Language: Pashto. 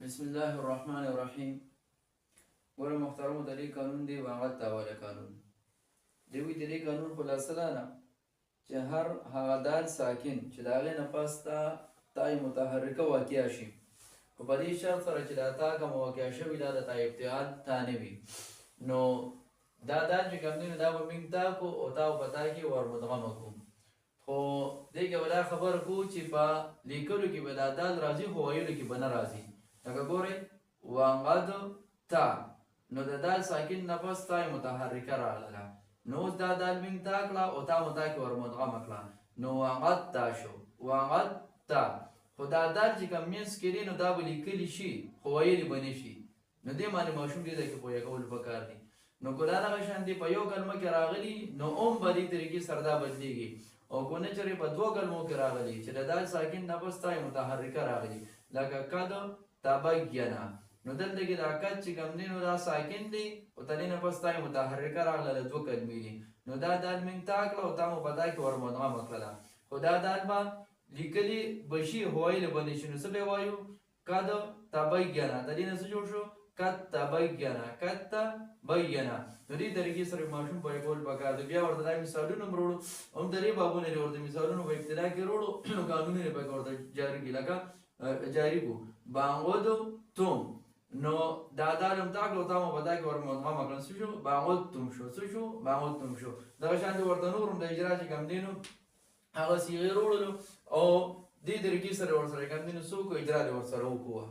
بسم الله الرحمن الرحيم. ګوره محترمو د دې قانون دی واغت تاواله قانون دوی د دې قانون خلاصه ده نه چې هر هغه دال ساکن چې د هغې نه پس تای متحرکه واقع شي خو په دې شرط سره چې دا تا کومه واقع شوې دا د تا ابتعاد تا نه وي نو دا دال چې کوم دی نو دا به موږ تا کو او تا به تا کې ور مدغمه کوو خو دې کې به دا خبر کوو چې په لیکلو کې به دا دال راځي خو ویلو کې به نه راځي لکه ګورئ وانقد تا نو د دال ساکن نه پس تای متحرکه راغله نو اوس دا دال موږ تا کړه او تا مو تا کې ور مدغمه کړه نو وانقد تا شو وانقد تا خو دا دال چې کوم منځ کې دی نو دا به لیکلی شي خو ویلې به نه شي نو دې باندې ماشوم دې ته کې پوهه کول پکار دي نو که دا دغه شان دی په یو کلمه کې راغلي نو اوم به دې طریقې سره دا بدلېږي او که نه چېرې په دوه کلمو کې راغلي چې د دال ساکن نه پس تای متحرکه راغلي لکه قد تبینه نو دلته کې دا قد چې کوم دی نو دا ساکن دی او تلې نه پس تای متحرکه راغله د دوه کلمې دي نو دا دال موږ تا کړه او تا مو په دا کې ور مدغمه کړله خو دا دال به لیکلي به شي خو ویلې به نه شي نو څه به وایو قد تبینه د دې نه څه جوړ شو قد تبینه قد تبینه نو دې طریقې سره ماشوم پوهه کول پکار دی بیا ورته دا مثالونه وروړو هم د دې بابونه لري ورته مثالونه په ابتدا کې وروړو نو قانونونه یې پکې ورته جاری کړي لکه جاری کو بانغود توم نو دا دالم تا کړو تا مو په دا کې ور مدغمه کړل څه شو بانغود توم شو څه شو بانغود توم شو دغه شان دي ورته نور هم د اجرا چې کوم دی نو هغه صیغې وروړلو او دې طریقې سره ورسره کوم دی نو څوک اجرا دې ورسره وکړو